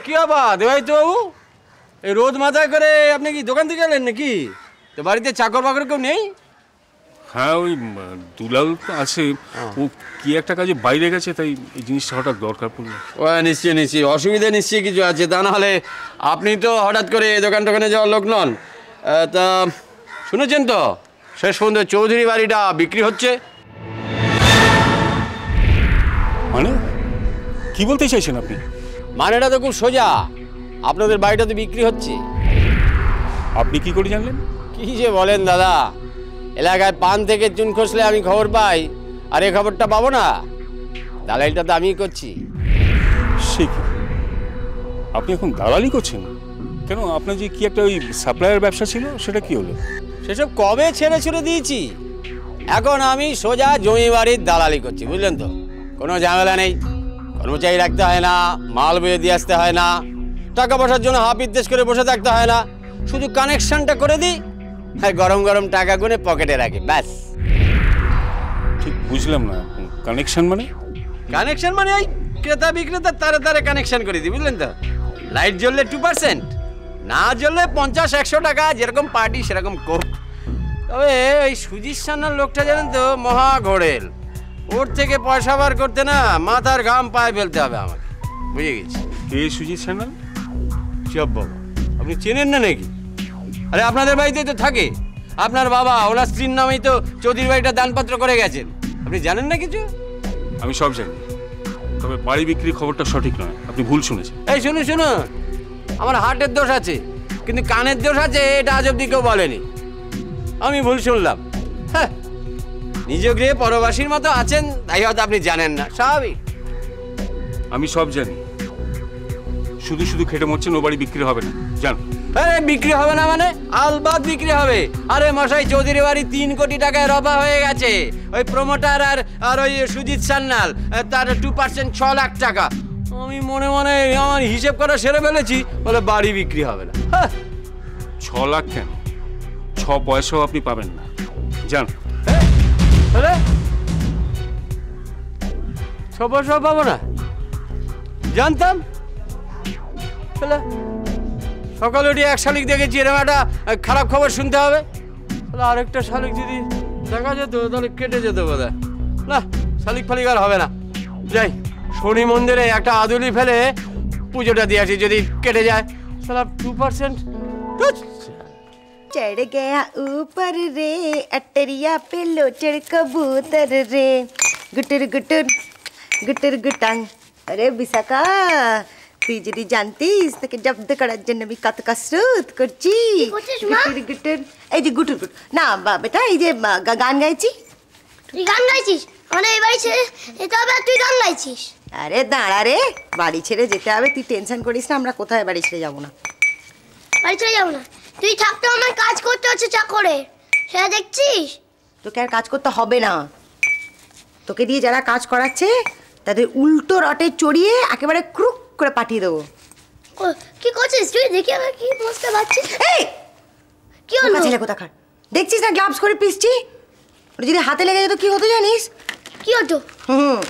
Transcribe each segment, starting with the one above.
কি আবার দেবাইতো বাবু, এই রোদ মাথায় করে আপনি কি দোকান থেকে এলেন নাকি? তো বাড়িতে চাকর বাকর কেউ নেই? হ্যাঁ, ওই দুলাল তো আছে, ও কি একটা কাজে বাইরে গেছে, তাই এই জিনিসটা হঠাৎ দরকার পড়লো। ও নিশ্চয়ই নিশ্চয়ই অসুবিধা নিশ্চয়ই কিছু আছে, তা না হলে আপনি তো হঠাৎ করে দোকান টোকানে যাওয়ার লোক নন। তা শুনেছেন তো শেষ পর্যন্ত চৌধুরী বাড়িটা বিক্রি হচ্ছে? মানে কি বলতে চাইছেন আপনি? মানেটা তো খুব সোজা, আপনাদের বাড়িটা তো বিক্রি হচ্ছে। আপনি কি করে জানলেন? কি যে বলেন দাদা, এলাকায় পান থেকে চুন খসলে আমি খবর পাই, আর এই খবরটা পাবো না? দালালিটা তো আমিই করছি। সে কি, আপনি এখন দালালি করছেন? কেন, আপনার যে কি একটা ওই সাপ্লাইয়ের ব্যবসা ছিল, সেটা কি হলো? সেসব কবে ছেড়ে ছুড়ে দিয়েছি। এখন আমি সোজা জমি বাড়ির দালালি করছি, বুঝলেন তো? কোনো ঝামেলা নেই, কর্মচারী রাখতে হয় না, মাল বয়ে দিয়ে আসতে হয় না, টাকা পয়সার জন্য হাপিত্তেশ করে বসে থাকতে হয় না, শুধু কানেকশনটা করে দিই, আর গরম গরম টাকা গুনে পকেটে রাখি, ব্যাস। ঠিক বুঝলাম না, কানেকশন মানে? কানেকশন মানে ওই ক্রেতা বিক্রেতা তারে তারে কানেকশন করে দিই, বুঝলেন তো? লাইট জ্বললে 2%, না জ্বললে 50-100 টাকা, যেরকম পার্টি সেরকম কোপ। তবে ওই সুজিত সান্যাল লোকটা জানেন তো, মহা ঘোড়েল। ওর থেকে পয়সা বার করতে না মাথার ঘাম পায়ে ফেলতে হবে আমাকে, বুঝে গেছি। কে সুজিত সান্যাল? সব বাবা, আপনি চেনেন না নাকি? আরে আপনাদের বাড়িতে তো থাকে, আপনার বাবা ওনার স্ত্রীর নামেই তো চৌধুরী বাড়িটা দানপত্র করে গেছেন। আপনি জানেন না কিছু? আমি সব জানি, তবে বাড়ি বিক্রির খবরটা সঠিক নয়, আপনি ভুল শুনেছেন। এই শুনুন শুনুন, আমার হার্টের দোষ আছে, কিন্তু কানের দোষ আছে এটা আজ অব্দি কেউ বলেনি। আমি ভুল শুনলাম। হ্যাঁ, নিজ গৃহে পরবাসীর মতো আছেন, তাই হয়তো আপনি জানেন না, স্বাভাবিক। আমি সব জানি, শুধু শুধু খেটে মরছেন, ও বাড়ি বিক্রি হবে না, জান। আরে বিক্রি হবে না মানে? আলবাত বিক্রি হবে। আরে মশাই, চৌধুরী বাড়ি 3 কোটি টাকায় রফা হয়ে গেছে। ওই প্রমোটার আর ওই সুজিত সান্যাল, তার 2% 6 লাখ টাকা। আমি মনে মনে আমার হিসেব করা সেরে ফেলেছি, বলে বাড়ি বিক্রি হবে না। 6 লাখ কেন, 6 পয়সাও আপনি পাবেন না, জান। হলে 6 পয়সা পাবো না? জানতাম। সকালে উঠে এক শালিক দেখেছি, এরকম একটা খারাপ খবর শুনতে হবে। আরেকটা শালিক যদি দেখা যেত তাহলে কেটে যেত বোধ হয়। না, শালিক ফালিক আর হবে না। যাই শনি মন্দিরে একটা আদুলি ফেলে পুজোটা দিয়ে আসি, যদি কেটে যায়। 2%। चढ़ गया ऊपर रे अटरिया पे लोचड़ कबूतर रे गुटर गुटर गुटर गुटांग। अरे বিশাখা, তুই যদি জানতিস তোকে জব্দ করার জন্য আমি কত কসরত করছি। গুটুর গুটুর, এই যে গুটুর গুটুর না বেটা, এই যে গান গাইছি। তুই গান গাইছিস? মানে এই বাড়ি ছেড়ে যেতে হবে আর তুই গান গাইছিস? আরে দাঁড়া রে, বাড়ি ছেড়ে যেতে হবে, তুই টেনশন করিস না, আমরা কোথায় বাড়ি ছেড়ে যাবো না। বাড়ি ছেড়ে যাবো না? তুই থাকতে আমার কাজ করতে হচ্ছে চাকরে, সেটা দেখছিস? তোকে আর কাজ করতে হবে না, তোকে দিয়ে যারা কাজ করাচ্ছে তাদের উল্টো রটে চড়িয়ে একেবারে ক্রুক করে পাঠিয়ে দেবো। কি করছিস তুই? দেখি আমি কি বুঝতে পারছিস? এই কি হলো? ছেলে কোথাকার, দেখছিস না গ্লাভস করে পিসছি? ওটা যদি হাতে লেগে যেত কি হতো জানিস? কি হতো?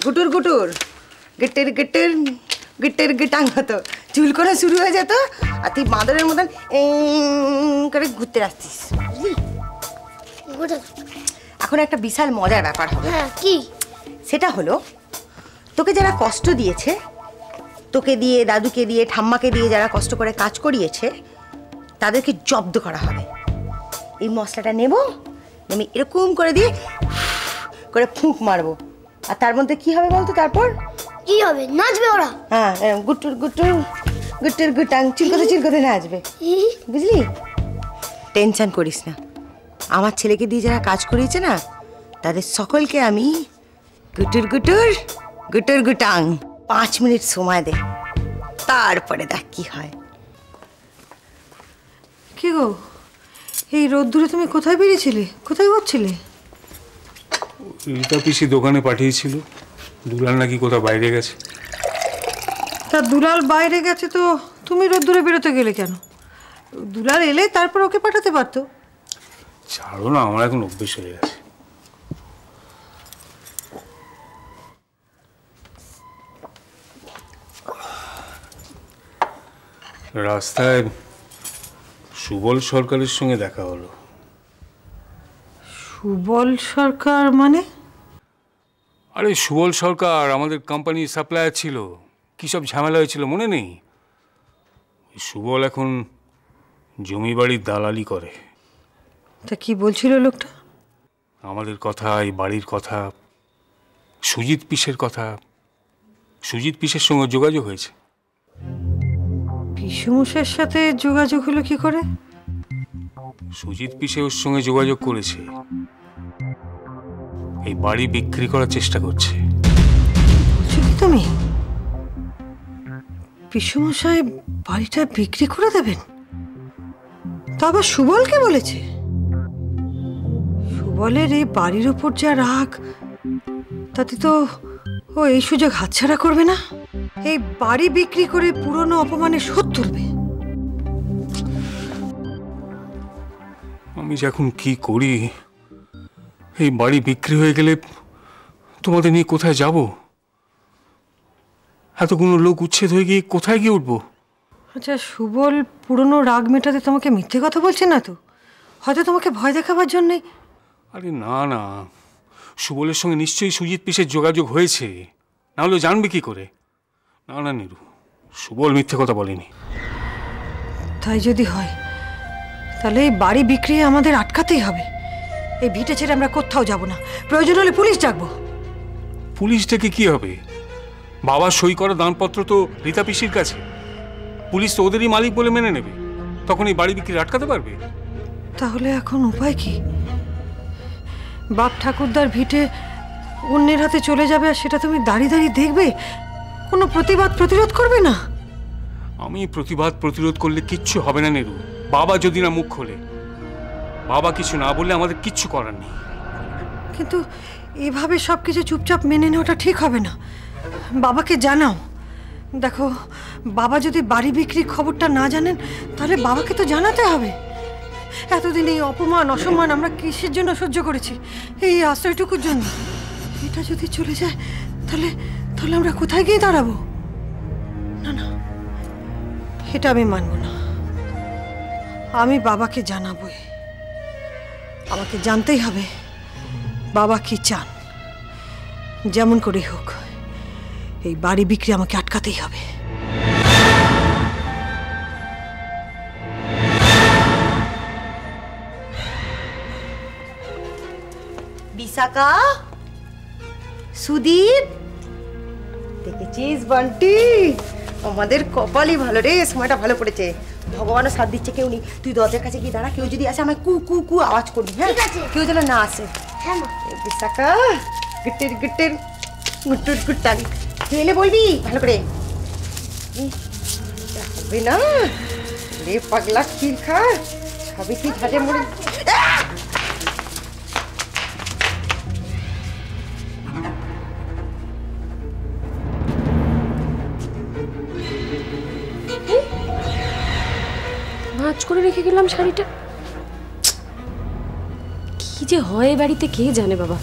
গুটুর গুটুর গিটের গিটের গিটের গিটাং হতো, চুলকোনা শুরু হয়ে যেত, আর তুই বাঁদরের মতন করে ঘুরতে আসছিস। এখন একটা বিশাল মজার ব্যাপার হবে। হ্যাঁ, কি? সেটা হলো, তোকে যারা কষ্ট দিয়েছে, তোকে দিয়ে, দাদুকে দিয়ে, ঠাম্মাকে দিয়ে যারা কষ্ট করে কাজ করিয়েছে, তাদেরকে জব্দ করা হবে। এই মশলাটা নেব, আমি এরকম করে দিয়ে করে ফুঁক মারবো, আর তার মধ্যে কি হবে বলতো? তারপর কি হবে? নাচবে ওরা? হ্যাঁ, গুটুর গুটুর গুটুর গুটাং চিলকোতে চিলকোতে নাচবে, বুঝলি? টেনশন করিস না, আমার ছেলেকে দিয়ে যারা কাজ করিয়েছে না, তাদের সকলকে আমি গুটুর গুটুর গুটুর গুটাং 5 মিনিট সময় দে, তারপরে দেখ কি হয়। কি গো, এই রোদ্দুরে তুমি কোথায় বেরিয়েছিলে? কোথায় ঘুরছিলে? রীতা পিসি দোকানে পাঠিয়েছিল, দুলাল নাকি কোথাও বাইরে গেছে। তা দুলাল বাইরে গেছে তো তুমি রোদ্দুরে বেরোতে গেলে কেন? দুলাল এলে তারপর ওকে পাঠাতে পারতো। ছাড়ো না, আমার এখন অভ্যেস হয়ে গেছে। রাস্তায় সুবল সরকারের সঙ্গে দেখা হলো। সুবল সরকার মানে? আরে সুবল সরকার আমাদের কোম্পানির সাপ্লায়ার ছিল, কী সব ঝামেলা হয়েছিল মনে নেই? সুবল এখন জমি বাড়ির দালালি করে। তা কি বলছিল লোকটা? আমাদের কথা, এই বাড়ির কথা, সুজিত পিসের কথা। সুজিত পিসের সঙ্গে যোগাযোগ হয়েছে। পিসুমশের সাথে যোগাযোগ হলো কি করে? সুজিত পিসে ওর সঙ্গে যোগাযোগ করেছে, এই বাড়ি বিক্রি করার চেষ্টা করছে। বলছো কি তুমি? পিসুমশাই বাড়িটা বিক্রি করে দেবেন? তা আবার সুবলকে বলেছে? সুবলের এই বাড়ির উপর যা রাগ, তাতে তো ও এই সুযোগ হাতছাড়া করবে না। এই বাড়ি বিক্রি করে পুরনো অপমানে শোধ তুলবে। আমি যে এখন কি করি? এই বাড়ি বিক্রি হয়ে গেলে তোমাদের নিয়ে কোথায় যাব? এতগুলো লোক উচ্ছেদ হয়ে গিয়ে কোথায় গিয়ে উঠবো? আচ্ছা, সুবল পুরনো রাগ মেটাতে তোমাকে মিথ্যে কথা বলছে না তো? হয়তো তোমাকে ভয় দেখাবার জন্যে। আরে না না, সুবলের সঙ্গে নিশ্চয়ই সুজিত পিসের যোগাযোগ হয়েছে, না হলে জানবে কি করে? না না নিরু, সুবল মিথ্যে কথা বলেনি। তাই যদি হয় তাহলে এই বাড়ি বিক্রি আমাদের আটকাতেই হবে। এই ভিটে ছেড়ে আমরা কোথাও যাব না। প্রয়োজন হলে পুলিশ ডাকবো। পুলিশ ডেকে কি হবে? বাবার সই করা দানপত্র তো রীতা পিসির কাছে। পুলিশ তো ওদেরই মালিক বলে মেনে নেবে, তখন এই বাড়ি বিক্রি আটকাতে পারবে? তাহলে এখন উপায় কি? বাপ ঠাকুরদার ভিটে অন্যের হাতে চলে যাবে, আর সেটা তুমি দাঁড়িয়ে দাঁড়িয়ে দেখবে? কোনো প্রতিরোধ করবে না? আমি প্রতিরোধ করলে কিচ্ছু হবে না নেরু। বাবা যদি না মুখ খোলে, বাবা কিছু না বললে আমাদের কিচ্ছু করার নেই। কিন্তু এভাবে সব কিছু চুপচাপ মেনে নেওয়াটা ঠিক হবে না। বাবাকে জানাও। দেখো, বাবা যদি বাড়ি বিক্রির খবরটা না জানেন, তাহলে বাবাকে তো জানাতে হবে। এতদিন এই অপমান অসম্মান আমরা কিসের জন্য সহ্য করেছি? এই আশ্রয়টুকুর জন্য। এটা যদি চলে যায় তাহলে তাহলে আমরা কোথায় গিয়ে দাঁড়াবো? না না, এটা আমি মানব না। আমি বাবাকে জানাবই। আমাকে জানতেই হবে বাবা কি চান। যেমন করে হোক এই বাড়ি বিক্রি আমাকে আটকাতেই হবে। বিশাখা, সুদীপ, দেখেছিস বান্টি? আমাদের কপালই ভালো রে, সময়টা ভালো পড়েছে। ভগবানও সাথ দিচ্ছে, কেউ নেই। তুই দরজার কাছে গিয়ে দাঁড়া, কেউ যদি আসে আমায় কু কু কু আওয়াজ করবি, হ্যাঁ? কেউ যেন না আসে। হ্যাঁ মা। বিশাখা, গুটের গুটের গুটুর গুটান, তুই এলে বলবি ভালো করে। হবে না রে পাগলা, ক্ষীর খা, খাবি কি ঝাঁটে মরে। ভাঁজ করে রেখে গেলাম শাড়িটা। কি যে হয় বাড়িতে কে জানে বাবা।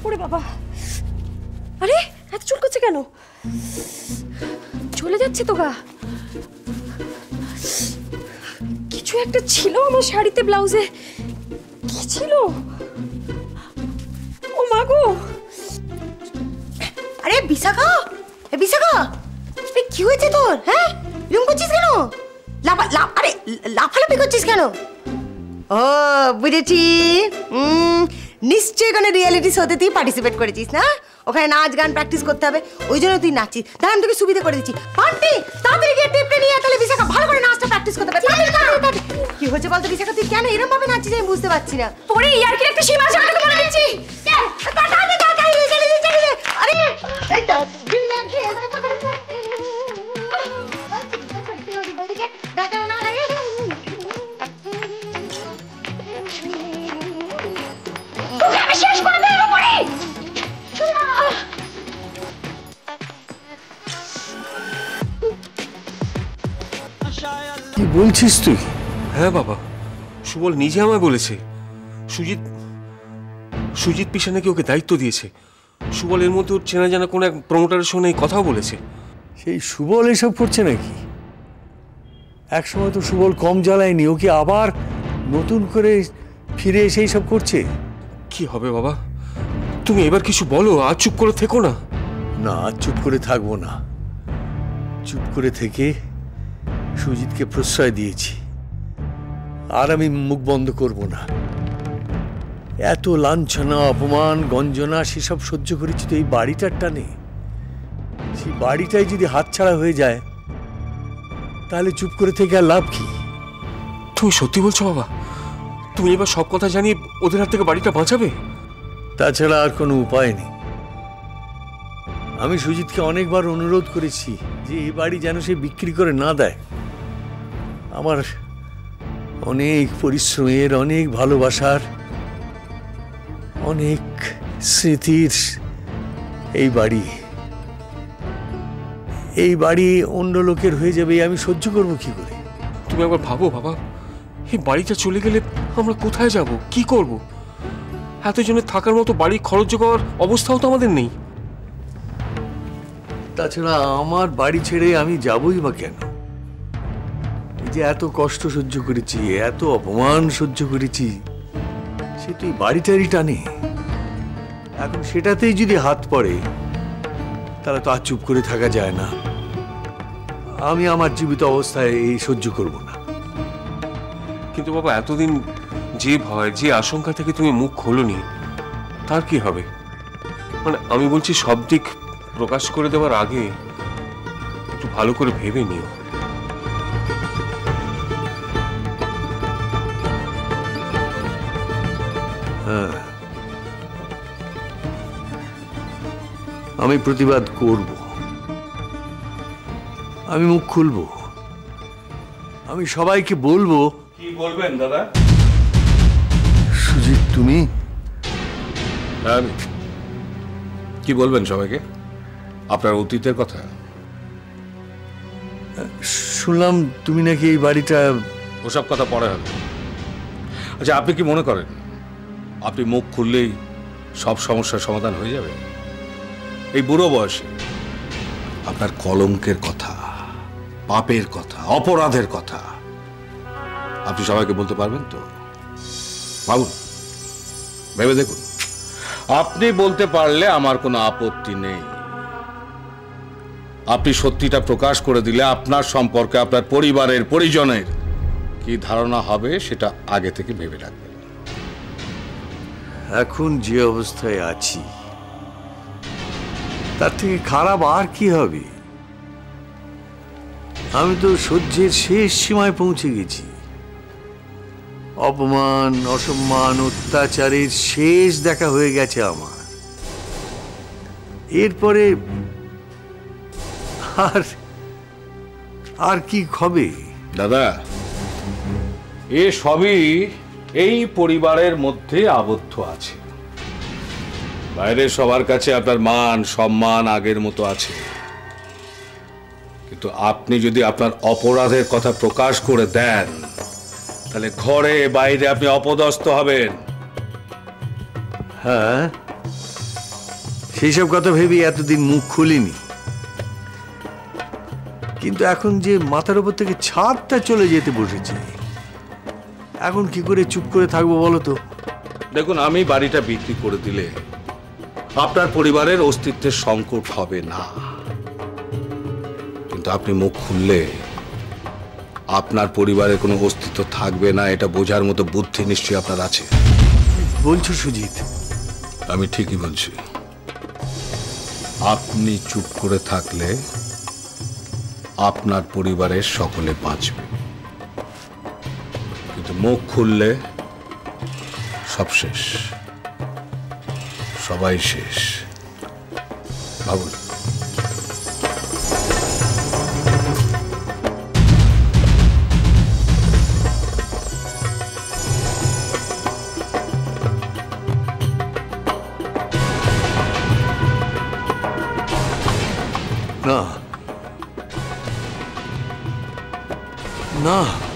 ওরে বাবা, আরে এত চুলকাচ্ছে কেন? চলে যাচ্ছে তো গা। কিছু একটা ছিল আমার শাড়িতে, ব্লাউজে। কি ছিল? ও মা গো! আরে বিশাখা, এ বিশাখা, এ কি হয়েছে তোর? হ্যাঁ, এরকম করছিস কেন? আরে লাফালাফি করছিস কেন? ও বুঝেছি, নিশ্চয়ই কোনো রিয়েলিটি শোতে তুই পার্টিসিপেট করেছিস না? ওখানে নাচ গান প্র্যাকটিস করতে হবে, ওই জন্য তুই নাচছিস। তাহলে আমি তোকে সুবিধা করে দিচ্ছি। পার্টি তাড়াতাড়ি গিয়ে টেপটা নিয়ে তাহলে বিশাখা ভালো করে নাচটা প্র্যাকটিস করতে হবে। কি হচ্ছে বলতো বিশাখা, তুই কেন এরকম ভাবে নাচছিস আমি বুঝতে পারছি না। পরে ইয়ার্কির একটা সীমা আছে, আমি তোকে বলে দিচ্ছি। আরে শেষ করে দে পরে। কি বলছিস তুই? হ্যাঁ বাবা, সুবল নিজে আমায় বলেছে সুজিত পিসা নাকি ওকে দায়িত্ব দিয়েছে। সুবল এর মধ্যে ওর চেনা জানা কোনো এক প্রমোটারের সঙ্গে এই কথাও বলেছে। সেই সুবল এসব করছে নাকি? একসময় তো সুবল কম জ্বালায়নি, ও কি আবার নতুন করে ফিরে এসে সব করছে? কি হবে বাবা, তুমি এবার কিছু বলো, আর চুপ করে থেকো না। না, চুপ করে থাকবো না। চুপ করে থেকে সুজিতকে প্রশ্রয় দিয়েছি, আর আমি মুখ বন্ধ করব না। এত লাঞ্ছনা, অপমান, গঞ্জনা সেসব সহ্য করেছি তো এই বাড়িটার টানে। সেই বাড়িটাই যদি হাতছাড়া হয়ে যায় তাহলে চুপ করে থেকে আর লাভ কি? তুমি সত্যি বলছো বাবা? তুমি এবার সব কথা জানিয়ে ওদের হাত থেকে বাড়িটা বাঁচাবে? তাছাড়া আর কোনো উপায় নেই। আমি সুজিতকে অনেকবার অনুরোধ করেছি যে এই বাড়ি যেন সে বিক্রি করে না দেয়। আমার অনেক পরিশ্রমের, অনেক ভালোবাসার, অনেক স্মৃতির এই বাড়ি অন্য লোকের হয়ে যাবে, আমি সহ্য করবো কি করে? তুমি একবার ভাবো বাবা, এই বাড়িটা চলে গেলে আমরা কোথায় যাব, কি করব? এতজনের থাকার মতো বাড়ি খরচ জোগাড়ার অবস্থাও তো আমাদের নেই। তাছাড়া আমার বাড়ি ছেড়ে আমি যাবই বা কেন? এই যে এত কষ্ট সহ্য করেছি, এত অপমান সহ্য করেছি, সে তুই বাড়িটারই টানে। এখন সেটাতেই যদি হাত পড়ে তাহলে তো আর চুপ করে থাকা যায় না। আমি আমার জীবিত অবস্থায় এই সহ্য করব না। কিন্তু বাবা, এতদিন যে ভয়, যে আশঙ্কা থেকে তুমি মুখ খোলোনি, তার কি হবে? মানে আমি বলছি, সব দিক প্রকাশ করে দেওয়ার আগে একটু ভালো করে ভেবে নিও। হ্যাঁ, আমি প্রতিবাদ করব, আমি মুখ খুলব, আমি সবাইকে বলবো। কি বলবেন দাদা? সুজিত, তুমি? আমি কি বলবেন সবাইকে? আপনার অতীতের কথা শুনলাম তুমি নাকি এই বাড়িটা। ওসব কথা পরে হবে। আচ্ছা, আপনি কি মনে করেন আপনি মুখ খুললেই সব সমস্যার সমাধান হয়ে যাবে? এই বুড়ো বয়সে আপনার কলঙ্কের কথা, পাপের কথা, অপরাধের কথা আপনি সবাইকে বলতে পারবেন তো? ভাবুন, ভেবে দেখুন। আপনি বলতে পারলে আমার কোনো আপত্তি নেই। আপনি সত্যিটা প্রকাশ করে দিলে আপনার সম্পর্কে আপনার পরিবারের, পরিজনের কি ধারণা হবে সেটা আগে থেকে ভেবে রাখবেন। এখন যে অবস্থায় আছি তার থেকে খারাপ আর কি হবে? আমি তো সহ্যের শেষ সীমায় পৌঁছে গেছি। অপমান, অসম্মান, অত্যাচারের শেষ দেখা হয়ে গেছে আমার। এরপরে আর কি হবে? দাদা, এ সবই এই পরিবারের মধ্যে আবদ্ধ আছে। বাইরে সবার কাছে আপনার মান সম্মান আগের মতো আছে, কিন্তু আপনি যদি আপনার অপরাধের কথা প্রকাশ করে দেন তাহলে ঘরে বাইরে আপনি অপদস্থ হবেন। হ্যাঁ, সেই সব কথা ভেবে এতদিন মুখ খুলিনি, কিন্তু এখন যে মাথার উপর থেকে ছাদটা চলে যেতে বসেছে, এখন কি করে চুপ করে থাকবো বলো তো? দেখুন, আমি বাড়িটা বিক্রি করে দিলে আপনার পরিবারের অস্তিত্বের সংকট হবে না, কিন্তু আপনি মুখ খুললে আপনার পরিবারের কোনো অস্তিত্ব থাকবে না, এটা বোঝার মতো বুদ্ধি নিশ্চয়ই আপনার আছে। বলছো সুজিত? আমি ঠিকই বলছি। আপনি চুপ করে থাকলে আপনার পরিবারের সকলে বাঁচবে, কিন্তু মুখ খুললে সব শেষ, সবাই শেষ। ভাবুন। না, না